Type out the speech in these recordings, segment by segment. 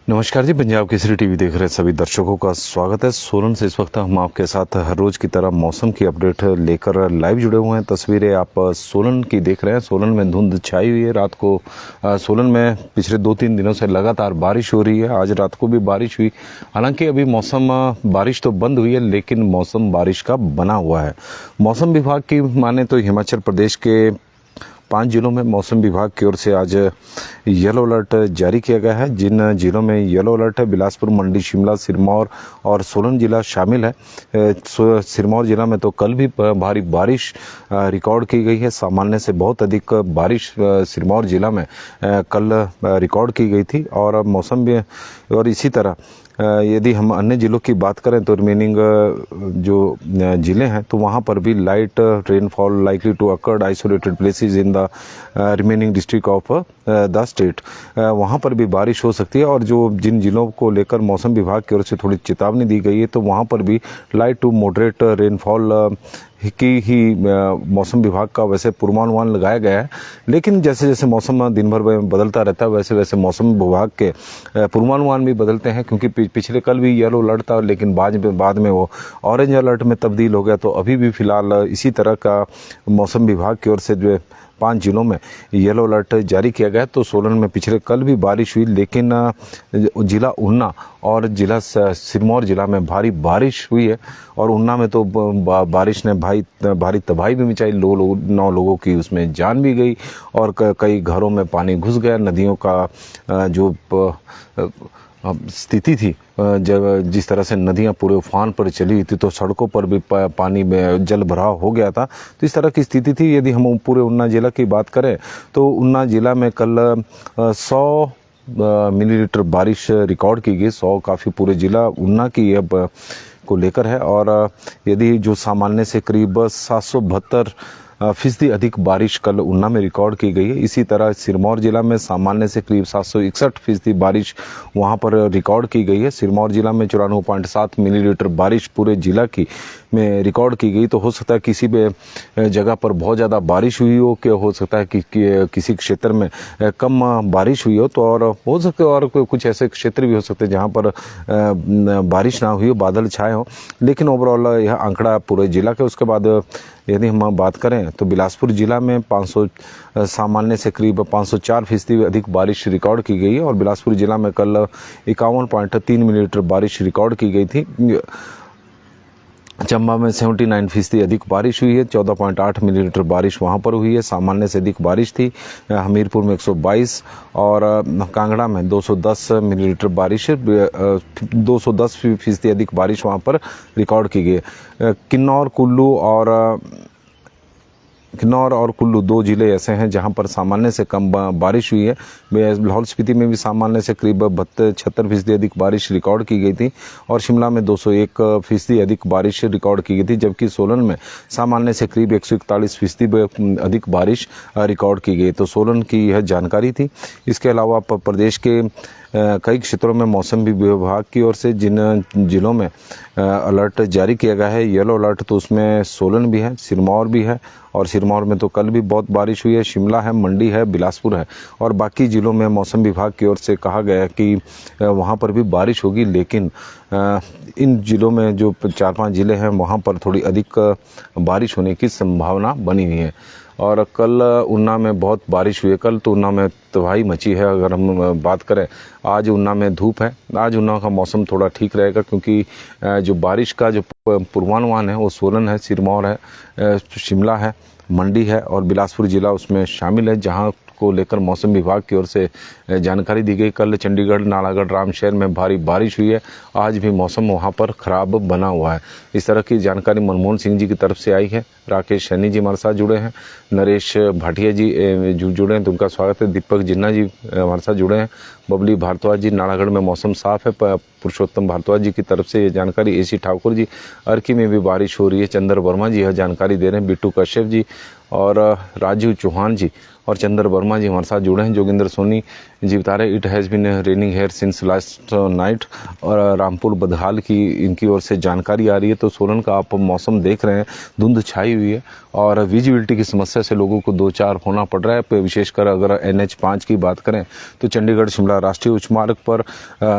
नमस्कार जी, पंजाब केसरी टीवी देख रहे सभी दर्शकों का स्वागत है। सोलन से इस वक्त हम आपके साथ हर रोज की तरह मौसम की अपडेट लेकर लाइव जुड़े हुए हैं। तस्वीरें आप सोलन की देख रहे हैं। सोलन में धुंध छाई हुई है। रात को सोलन में पिछले 2-3 दिनों से लगातार बारिश हो रही है। आज रात को भी बारिश हुई। हालांकि अभी मौसम बारिश तो बंद हुई है, लेकिन मौसम बारिश का बना हुआ है। मौसम विभाग की माने तो हिमाचल प्रदेश के 5 जिलों में मौसम विभाग की ओर से आज येलो अलर्ट जारी किया गया है। जिन जिलों में येलो अलर्ट है, बिलासपुर, मंडी, शिमला, सिरमौर और सोलन जिला शामिल है। सिरमौर जिला में तो कल भी भारी बारिश रिकॉर्ड की गई है। सामान्य से बहुत अधिक बारिश सिरमौर जिला में कल रिकॉर्ड की गई थी। और मौसम भी और इसी तरह यदि हम अन्य जिलों की बात करें तो रिमेनिंग जो ज़िले हैं तो वहाँ पर भी light rainfall likely to occurred isolated places in the remaining district of the state, वहाँ पर भी बारिश हो सकती है। और जो जिन जिलों को लेकर मौसम विभाग की ओर से थोड़ी चेतावनी दी गई है तो वहाँ पर भी लाइट टू मॉडरेट रेनफॉल की ही मौसम विभाग का वैसे पूर्वानुमान लगाया गया है। लेकिन जैसे जैसे मौसम दिन भर में बदलता रहता है, वैसे वैसे मौसम विभाग के पूर्वानुमान भी बदलते हैं। क्योंकि पिछले कल भी येलो अलर्ट था, लेकिन बाद में वो ऑरेंज अलर्ट में तब्दील हो गया। तो अभी भी फिलहाल इसी तरह का मौसम विभाग की ओर से जो 5 जिलों में येलो अलर्ट जारी किया गया। तो सोलन में पिछले कल भी बारिश हुई, लेकिन जिला ऊना और जिला सिरमौर जिला में भारी बारिश हुई है। और ऊना में तो बारिश ने भारी तबाही भी मचाई। 9 लोगों की उसमें जान भी गई और कई घरों में पानी घुस गया। नदियों का जो स्थिति थी, जब जिस तरह से नदियां पूरे उफान पर चली हुई थी तो सड़कों पर भी पानी में जल भराव हो गया था। तो इस तरह की स्थिति थी। यदि हम पूरे ऊना जिला की बात करें तो ऊना जिला में कल 100 मिलीलीटर बारिश रिकॉर्ड की गई। 100 काफ़ी पूरे जिला ऊना की अब को लेकर है। और यदि जो सामान्य से करीब 772% अधिक बारिश कल ऊना में रिकॉर्ड की गई है। इसी तरह सिरमौर जिला में सामान्य से करीब 761% बारिश वहां पर रिकॉर्ड की गई है। सिरमौर जिला में 94.7 मिलीलीटर बारिश पूरे जिला की में रिकॉर्ड की गई। तो हो सकता है किसी भी जगह पर बहुत ज़्यादा बारिश हुई हो, कि हो सकता है कि किसी क्षेत्र में कम बारिश हुई हो। तो और हो सकते और कुछ ऐसे क्षेत्र भी हो सकते हैं जहाँ पर बारिश ना हुई हो, बादल छाए हो। लेकिन ओवरऑल यह आंकड़ा पूरे जिला के। उसके बाद यदि हम बात करें तो बिलासपुर जिला में 500 सामान्य से करीब 504% अधिक बारिश रिकॉर्ड की गई है। और बिलासपुर जिला में कल 51.3 मिलीलीटर बारिश रिकॉर्ड की गई थी। चंबा में 79% अधिक बारिश हुई है। 14.8 मिलीलीटर बारिश वहां पर हुई है। सामान्य से अधिक बारिश थी। हमीरपुर में 122 और कांगड़ा में 210 मिलीलीटर बारिश, 210% अधिक बारिश वहां पर रिकॉर्ड की गई। किन्नौर और कुल्लू 2 जिले ऐसे हैं जहां पर सामान्य से कम बारिश हुई है। लाहौल स्पीति में भी सामान्य से करीब 76% अधिक बारिश रिकॉर्ड की गई थी। और शिमला में 201% अधिक बारिश रिकॉर्ड की गई थी। जबकि सोलन में सामान्य से करीब 141% अधिक बारिश रिकॉर्ड की गई। तो सोलन की यह जानकारी थी। इसके अलावा प्रदेश के कई क्षेत्रों में मौसम विभाग की ओर से जिन जिलों में अलर्ट जारी किया गया है येलो अलर्ट, तो उसमें सोलन भी है, सिरमौर भी है। और सिरमौर में तो कल भी बहुत बारिश हुई है। शिमला है, मंडी है, बिलासपुर है। और बाकी जिलों में मौसम विभाग की ओर से कहा गया है कि वहाँ पर भी बारिश होगी। लेकिन इन जिलों में जो 4-5 जिले हैं वहाँ पर थोड़ी अधिक बारिश होने की संभावना बनी हुई है। और कल ऊना में बहुत बारिश हुई है। कल तो ऊना में तबाही मची है। अगर हम बात करें, आज ऊना में धूप है। आज ऊना का मौसम थोड़ा ठीक रहेगा, क्योंकि जो बारिश का जो पूर्वानुमान है वो सोलन है, सिरमौर है, शिमला है, मंडी है और बिलासपुर जिला उसमें शामिल है, जहां को लेकर मौसम विभाग की ओर से जानकारी दी गई। कल चंडीगढ़, नालागढ़, रामशहर में भारी बारिश हुई है। आज भी मौसम वहां पर खराब बना हुआ है। इस तरह की जानकारी मनमोहन सिंह जी की तरफ से आई है। राकेश सैनी जी हमारे साथ जुड़े हैं, नरेश भाटिया जी जुड़े हैं, तो उनका स्वागत है। दीपक जिन्ना जी हमारे साथ जुड़े हैं, बबली भारद्वाज जी, नालागढ़ में मौसम साफ है, पुरुषोत्तम भारद्वाज जी की तरफ से ये जानकारी। एसी ठाकुर जी, अर्की में भी बारिश हो रही है, चंद्र वर्मा जी यह जानकारी दे रहे हैं, बिट्टू कश्यप जी और राजीव चौहान जी और चंद्र वर्मा जी हमारे साथ जुड़े हैं। जोगिंदर सोनी जी बता रहे it has been raining here since last night. और रामपुर बदहाल की इनकी ओर से जानकारी आ रही है। तो सोलन का आप मौसम देख रहे हैं, धुंध छाई हुई है और विजिबिलिटी की समस्या से लोगों को 2-4 होना पड़ रहा है। विशेषकर अगर NH 5 की बात करें तो चंडीगढ़ शिमला राष्ट्रीय उच्च मार्ग पर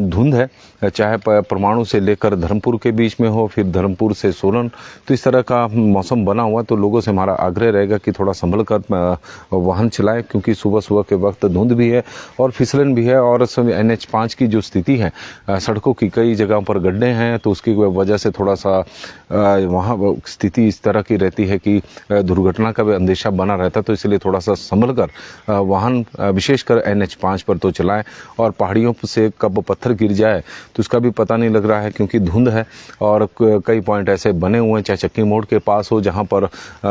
धुंध है, चाहे परमाणु से लेकर धर्मपुर के बीच में हो, फिर धर्मपुर से सोलन, तो इस तरह का मौसम बना हुआ। तो लोगों से हमारा आग्रह रहेगा कि थोड़ा संभल कर वाहन चलाएं, क्योंकि सुबह सुबह के वक्त धुंध भी है और फिसलन भी है। और NH5 की जो स्थिति है, सड़कों की कई जगहों पर गड्ढे हैं, तो उसकी वजह से थोड़ा सा वहाँ स्थिति इस तरह की रहती है कि दुर्घटना का भी अंदेशा बना रहता है। तो इसलिए थोड़ा सा संभल कर वाहन विशेषकर NH5 पर तो चलाएं। और पहाड़ियों से कब पत्थर गिर जाए तो उसका भी पता नहीं लग रहा है, क्योंकि धुंध है और कई पॉइंट ऐसे बने हुए हैं, चाहे चक्की मोड़ के पास हो, जहाँ पर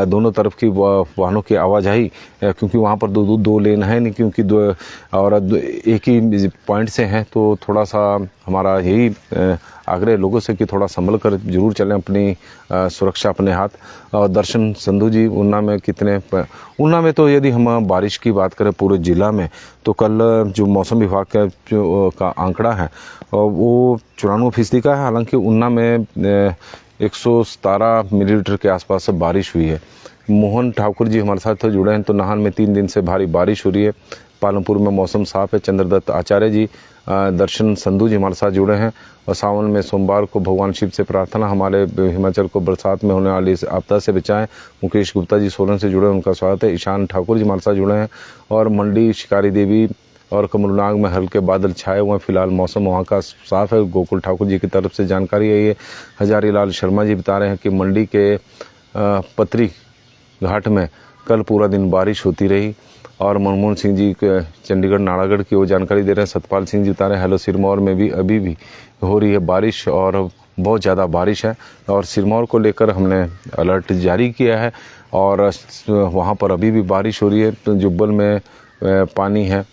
दोनों तरफ की वाहनों की आवाजाही, क्योंकि वहाँ पर दो लेन है नहीं, क्योंकि और एक ही पॉइंट से हैं। तो थोड़ा सा हमारा यही आग्रह लोगों से कि थोड़ा संभल कर जरूर चलें, अपनी सुरक्षा अपने हाथ। और दर्शन संधू जी, ऊना में तो यदि हम बारिश की बात करें पूरे जिला में, तो कल जो मौसम विभाग का आंकड़ा है वो 94% का है। हालांकि ऊना में 117 मिलीमीटर के आसपास बारिश हुई है। मोहन ठाकुर जी हमारे साथ जुड़े हैं। तो नाहन में 3 दिन से भारी बारिश हो रही है। पालमपुर में मौसम साफ है। चंद्रदत्त आचार्य जी, दर्शन संधू जी हमारे साथ जुड़े हैं। और सावन में सोमवार को भगवान शिव से प्रार्थना, हमारे हिमाचल को बरसात में होने वाली आपदा से बचाएं। मुकेश गुप्ता जी सोलन से जुड़े हैं, उनका स्वागत है। ईशान ठाकुर जी हमारे साथ जुड़े हैं। और मंडी शिकारी देवी और कमलनाग में हल्के बादल छाए हुए हैं। फिलहाल मौसम वहाँ का साफ है। गोकुल ठाकुर जी की तरफ से जानकारी है ये। हजारीलाल शर्मा जी बता रहे हैं कि मंडी के पतरी घाट में कल पूरा दिन बारिश होती रही। और मनमोहन सिंह जी चंडीगढ़ नाड़ागढ़ की वो जानकारी दे रहे हैं। सतपाल सिंह जी बता रहे हैं हेलो सिरमौर में भी अभी भी हो रही है बारिश और बहुत ज़्यादा बारिश है। और सिरमौर को लेकर हमने अलर्ट जारी किया है और वहाँ पर अभी भी बारिश हो रही है। तो जुब्बल में पानी है,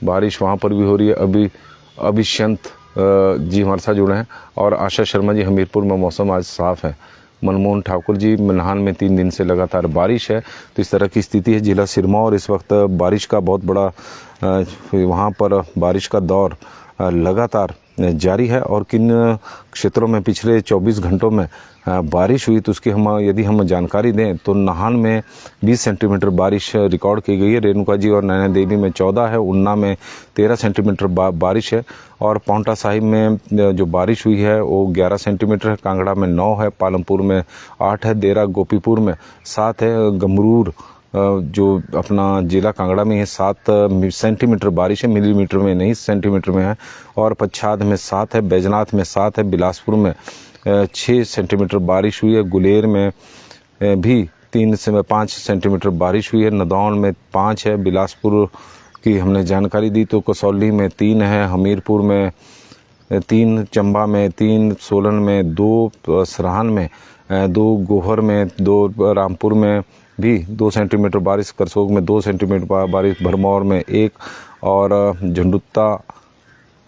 बारिश वहाँ पर भी हो रही है। अभिशंत जी हमारे साथ जुड़े हैं। और आशा शर्मा जी, हमीरपुर में मौसम आज साफ है। मनमोहन ठाकुर जी, नाहन में 3 दिन से लगातार बारिश है। तो इस तरह की स्थिति है। जिला सिरमौर इस वक्त बारिश का बहुत बड़ा वहाँ पर बारिश का दौर लगातार जारी है। और किन क्षेत्रों में पिछले 24 घंटों में बारिश हुई, तो उसकी यदि हम जानकारी दें तो नाहन में 20 सेंटीमीटर बारिश रिकॉर्ड की गई है। रेणुका जी और नैना देवी में 14 है। उन्ना में 13 सेंटीमीटर बारिश है। और पांवटा साहिब में जो बारिश हुई है वो 11 सेंटीमीटर है। कांगड़ा में 9 है। पालमपुर में 8 है। देरा गोपीपुर में 7 है। गमरूर जो अपना जिला कांगड़ा में है 7 सेंटीमीटर बारिश है, मिलीमीटर में नहीं सेंटीमीटर में है। और पच्छाद में 7 है। बैजनाथ में 7 है। बिलासपुर में 6 सेंटीमीटर बारिश हुई है। गुलेर में भी 3 से 5 सेंटीमीटर बारिश हुई है। नदौन में 5 है। बिलासपुर की हमने जानकारी दी तो कसौली में 3 है। हमीरपुर में 3, चंबा में 3, सोलन में 2, सराहन में 2, गोहर में 2, रामपुर में भी 2 सेंटीमीटर बारिश, करसोग में 2 सेंटीमीटर बारिश, भरमौर में 1 और झंडुत्ता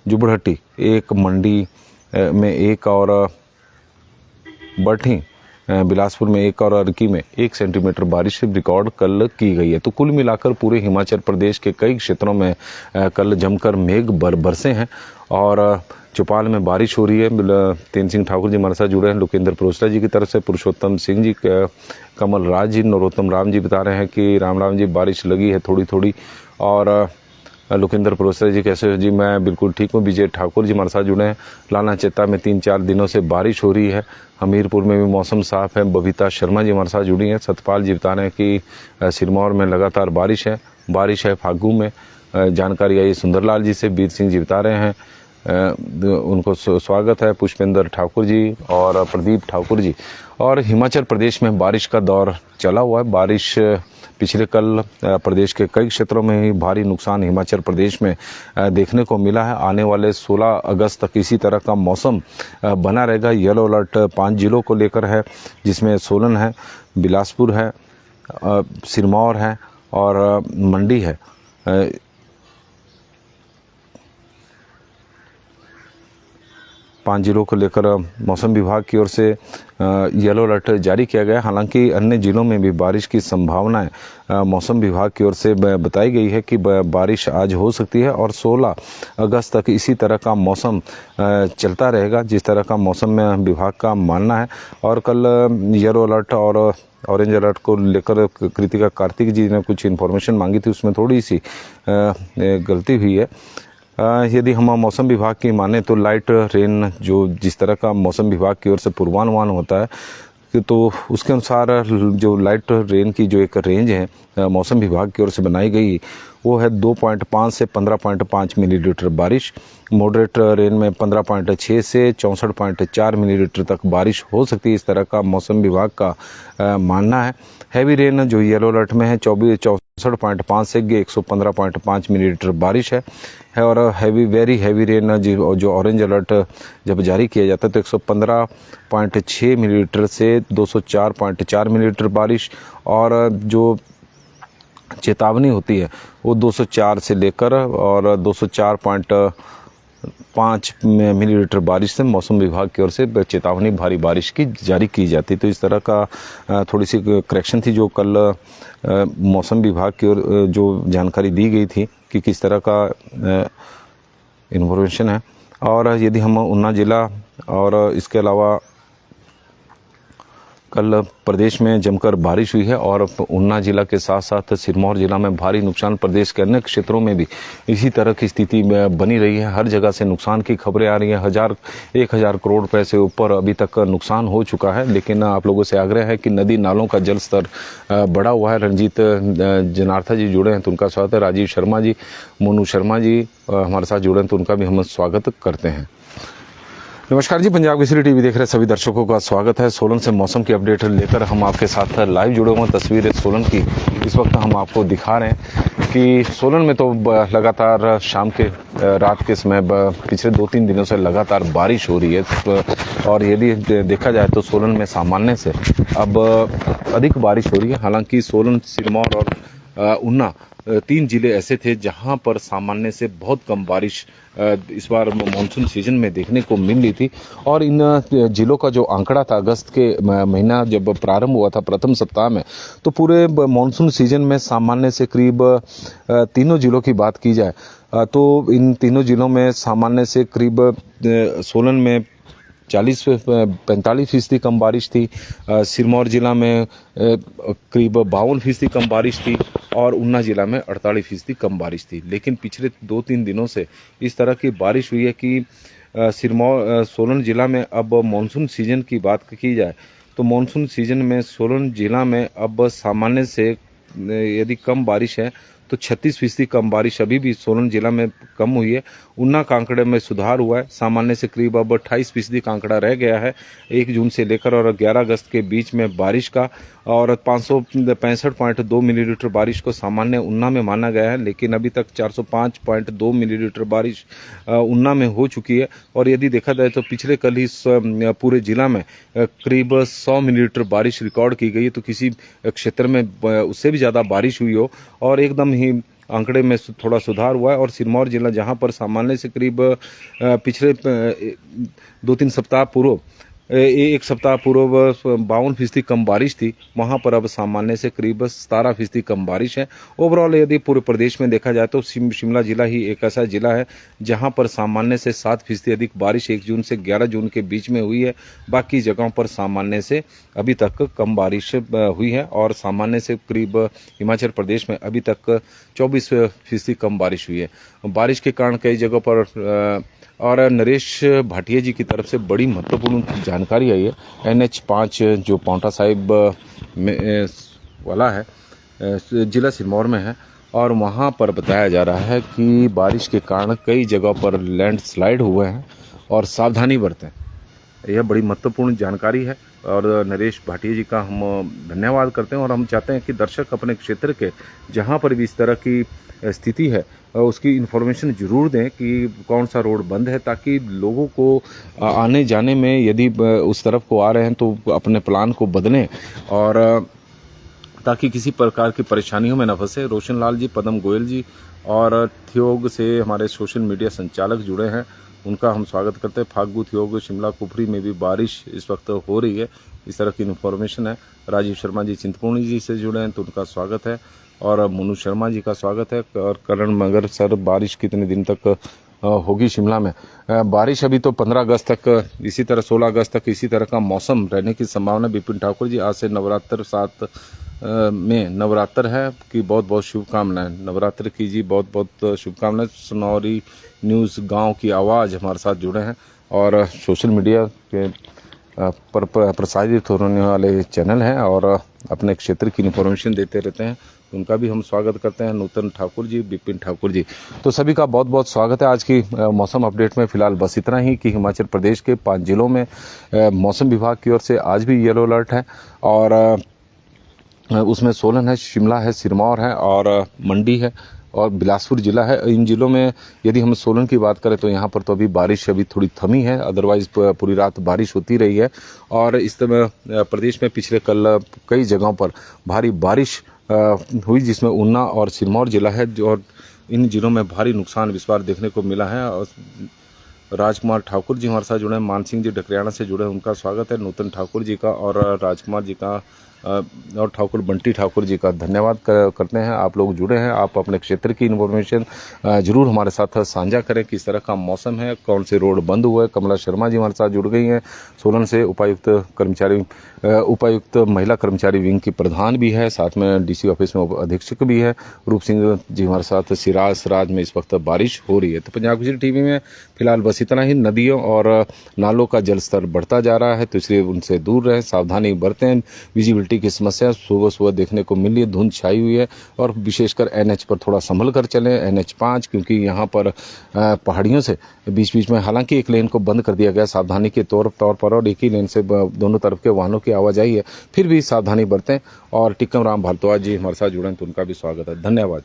जुबड़हट्टी 1, मंडी में 1 और बरठी बिलासपुर में 1 और अर्की में 1 सेंटीमीटर बारिश रिकॉर्ड कल की गई है। तो कुल मिलाकर पूरे हिमाचल प्रदेश के कई क्षेत्रों में कल जमकर मेघ बरसे हैं। और चौपाल में बारिश हो रही है। तेन सिंह ठाकुर जी हमारे साथ जुड़े हैं। लोकेंद्र परोसरा जी की तरफ से पुरुषोत्तम सिंह जी, कमल राज जी, नरोत्तम राम जी बता रहे हैं कि राम जी बारिश लगी है थोड़ी थोड़ी। और लोकेंद्र परोसरा जी कैसे हो जी? मैं बिल्कुल ठीक हूँ। विजय ठाकुर जी हमारे साथ जुड़े हैं। लाना चेता में 3-4 दिनों से बारिश हो रही है। हमीरपुर में भी मौसम साफ है। बबीता शर्मा जी हमारे साथ जुड़ी हैं। सतपाल जी बता रहे हैं कि सिरमौर में लगातार बारिश है फागू में। जानकारी आई सुंदरलाल जी से। बीर सिंह जी बता रहे हैं उनको स्वागत है। पुष्पेंद्र ठाकुर जी और प्रदीप ठाकुर जी। और हिमाचल प्रदेश में बारिश का दौर चला हुआ है। बारिश पिछले कल प्रदेश के कई क्षेत्रों में ही भारी नुकसान हिमाचल प्रदेश में देखने को मिला है। आने वाले 16 अगस्त तक इसी तरह का मौसम बना रहेगा। येलो अलर्ट 5 जिलों को लेकर है, जिसमें सोलन है, बिलासपुर है, सिरमौर है और मंडी है। पांच जिलों को लेकर मौसम विभाग की ओर से येलो अलर्ट जारी किया गया। हालांकि अन्य जिलों में भी बारिश की संभावनाएं मौसम विभाग की ओर से बताई गई है कि बारिश आज हो सकती है और 16 अगस्त तक इसी तरह का मौसम चलता रहेगा, जिस तरह का मौसम में विभाग का मानना है। और कल येलो अलर्ट और ऑरेंज अलर्ट को लेकर कृतिका कार्तिक जी ने कुछ इन्फॉर्मेशन मांगी थी, उसमें थोड़ी सी गलती हुई है। यदि हम मौसम विभाग की माने तो लाइट रेन जो जिस तरह का मौसम विभाग की ओर से पूर्वानुमान होता है तो उसके अनुसार जो लाइट रेन की जो एक रेंज है मौसम विभाग की ओर से बनाई गई वो है 2.5 से 15.5 मिलीलीटर बारिश। मॉडरेट रेन में 15.6 से 64.4 मिलीलीटर तक बारिश हो सकती है, इस तरह का मौसम विभाग का मानना है। हैवी रेन जो येलो अलर्ट में है 64.5 से 115.5 मिलीलीटर बारिश है और वेरी हैवी रेन जो ऑरेंज अलर्ट जब जारी किया जाता है तो 115.6 मिलीलीटर से 204.4 मिलीलीटर बारिश, और जो चेतावनी होती है वो 204 से लेकर और 204.5 मिलीलीटर बारिश से मौसम विभाग की ओर से चेतावनी भारी बारिश की जारी की जाती। तो इस तरह का थोड़ी सी करेक्शन थी जो कल मौसम विभाग की ओर जो जानकारी दी गई थी कि किस तरह का इन्फॉर्मेशन है। और यदि हम उन्ना ज़िला और इसके अलावा कल प्रदेश में जमकर बारिश हुई है और उन्ना ज़िला के साथ साथ सिरमौर ज़िला में भारी नुकसान, प्रदेश के अन्य क्षेत्रों में भी इसी तरह की स्थिति बनी रही है। हर जगह से नुकसान की खबरें आ रही हैं। 1,000 करोड़ रुपए से ऊपर अभी तक नुकसान हो चुका है। लेकिन आप लोगों से आग्रह है कि नदी नालों का जल स्तर बढ़ा हुआ है। रंजीत जनार्था जी जुड़े हैं तो उनका स्वागत है। राजीव शर्मा जी, मोनू शर्मा जी हमारे साथ जुड़े हैं तो उनका भी हम स्वागत करते हैं। नमस्कार जी, पंजाब केसरी टीवी देख रहे सभी दर्शकों का स्वागत है। सोलन से मौसम की अपडेट लेकर हम आपके साथ लाइव जुड़े हुए हैं। तस्वीरें सोलन की इस वक्त हम आपको दिखा रहे हैं कि सोलन में तो लगातार शाम के रात के समय पिछले 2-3 दिनों से लगातार बारिश हो रही है और यदि देखा जाए तो सोलन में सामान्य से अब अधिक बारिश हो रही है। हालांकि सोलन, सिरमौर और उन्ना 3 जिले ऐसे थे जहां पर सामान्य से बहुत कम बारिश इस बार मानसून सीजन में देखने को मिल रही थी। और इन जिलों का जो आंकड़ा था अगस्त के महीना जब प्रारंभ हुआ था प्रथम सप्ताह में, तो पूरे मानसून सीजन में सामान्य से करीब तीनों जिलों की बात की जाए तो इन तीनों जिलों में सामान्य से करीब सोलन में 45% कम बारिश थी, सिरमौर जिला में करीब 52% कम बारिश थी और उन्ना जिला में 48% कम बारिश थी। लेकिन पिछले 2-3 दिनों से इस तरह की बारिश हुई है कि सोलन जिला में अब मानसून सीजन की बात की जाए तो मानसून सीजन में सोलन जिला में अब सामान्य से यदि कम बारिश है तो 36% कम बारिश अभी भी सोलन जिला में कम हुई है। उन्ना का आंकड़े में सुधार हुआ है, सामान्य से करीब अब 28% का आंकड़ा रह गया है 1 जून से लेकर और 11 अगस्त के बीच में बारिश का, और 565.2 मिलीलीटर बारिश को सामान्य उन्ना में माना गया है। लेकिन अभी तक 405.2 मिलीलीटर बारिश उन्ना में हो चुकी है। और यदि देखा जाए तो पिछले कल ही पूरे जिला में करीब 100 मिलीलीटर बारिश रिकॉर्ड की गई है। तो किसी क्षेत्र में उससे भी ज़्यादा बारिश हुई हो और एकदम ही आंकड़े में थोड़ा सुधार हुआ है। और सिरमौर जिला जहां पर सामान्य से करीब पिछले 2-3 सप्ताह पूर्व एक सप्ताह पूर्व 52% कम बारिश थी, वहां पर अब सामान्य से करीब 17% कम बारिश है। ओवरऑल यदि पूरे प्रदेश में देखा जाए तो शिमला जिला ही एक ऐसा जिला है जहां पर सामान्य से 7% अधिक बारिश 1 जून से 11 जून के बीच में हुई है। बाकी जगहों पर सामान्य से अभी तक कम बारिश हुई है और सामान्य से करीब हिमाचल प्रदेश में अभी तक 24% कम बारिश हुई है। बारिश के कारण कई जगहों पर और नरेश भाटिया जी की तरफ से बड़ी महत्वपूर्ण जानकारी आई है। NH5 जो पांवटा साहिब में वाला है जिला सिरमौर में है और वहां पर बताया जा रहा है कि बारिश के कारण कई जगहों पर लैंडस्लाइड हुए हैं और सावधानी बरतें। यह बड़ी महत्वपूर्ण जानकारी है और नरेश भाटिया जी का हम धन्यवाद करते हैं और हम चाहते हैं कि दर्शक अपने क्षेत्र के जहां पर भी इस तरह की स्थिति है उसकी इन्फॉर्मेशन ज़रूर दें कि कौन सा रोड बंद है, ताकि लोगों को आने जाने में यदि उस तरफ को आ रहे हैं तो अपने प्लान को बदलें और ताकि किसी प्रकार की परेशानियों में न फंसे। रोशन लाल जी, पदम गोयल जी और थियोग से हमारे सोशल मीडिया संचालक जुड़े हैं, उनका हम स्वागत करते हैं। फागू, थियोग, शिमला, कुफरी में भी बारिश इस वक्त हो रही है, इस तरह की इन्फॉर्मेशन है। राजीव शर्मा जी चिंतपूर्णी जी से जुड़े हैं तो उनका स्वागत है और मोनू शर्मा जी का स्वागत है। और करण मगर सर, बारिश कितने दिन तक होगी शिमला में। बारिश अभी तो 15 अगस्त तक, इसी तरह 16 अगस्त तक इसी तरह का मौसम रहने की संभावना। विपिन ठाकुर जी, आज से नवरात्र 7 में नवरात्र है की बहुत बहुत शुभकामनाएं। नवरात्र की जी बहुत बहुत शुभकामनाएं। सनौरी न्यूज़ गांव की आवाज़ हमारे साथ जुड़े हैं और सोशल मीडिया के पर प्रसारित होने वाले चैनल हैं और अपने क्षेत्र की इन्फॉर्मेशन देते रहते हैं। उनका भी हम स्वागत करते हैं। नूतन ठाकुर जी, विपिन ठाकुर जी, तो सभी का बहुत बहुत स्वागत है आज की मौसम अपडेट में। फिलहाल बस इतना ही कि हिमाचल प्रदेश के 5 जिलों में मौसम विभाग की ओर से आज भी येलो अलर्ट है और उसमें सोलन है, शिमला है, सिरमौर है और मंडी है और बिलासपुर जिला है। इन जिलों में यदि हम सोलन की बात करें तो यहाँ पर तो अभी बारिश अभी थोड़ी थमी है, अदरवाइज पूरी रात बारिश होती रही है। और इस समय प्रदेश में पिछले कल कई जगहों पर भारी बारिश हुई, जिसमें ऊना और सिरमौर जिला है और इन जिलों में भारी नुकसान इस बार देखने को मिला है। और राजकुमार ठाकुर जी हमारे साथ जुड़े हैं, मान सिंह जी डकरियाना से जुड़े हैं, उनका स्वागत है। नूतन ठाकुर जी का और राजकुमार जी का और ठाकुर बंटी ठाकुर जी का धन्यवाद करते हैं। आप लोग जुड़े हैं, आप अपने क्षेत्र की इन्फॉर्मेशन जरूर हमारे साथ साझा करें। किस तरह का मौसम है, कौन से रोड बंद हुए। कमला शर्मा जी हमारे साथ जुड़ गई हैं सोलन से, उपायुक्त महिला कर्मचारी विंग की प्रधान भी है, साथ में डीसी ऑफिस में अधीक्षक भी है। रूप सिंह जी हमारे साथ सिराज में इस वक्त बारिश हो रही है। तो पंजाब केसरी टीवी में फिलहाल बस इतना ही। नदियों और नालों का जलस्तर बढ़ता जा रहा है, तो इसलिए उनसे दूर रहें, सावधानी बरतें। विजिबिलिटी की समस्या सुबह देखने को मिली है, धुंध छाई हुई है और विशेषकर एनएच पर थोड़ा संभल कर चलें। NH 5 क्योंकि यहाँ पर पहाड़ियों से बीच में, हालांकि एक लेन को बंद कर दिया गया सावधानी के तौर पर और एक ही लेन से दोनों तरफ के वाहनों की आवाजाही है, फिर भी सावधानी बरतें। और टिक्कम राम भारद्वाज जी हमारे साथ जुड़े हैं, तो उनका भी स्वागत है। धन्यवाद।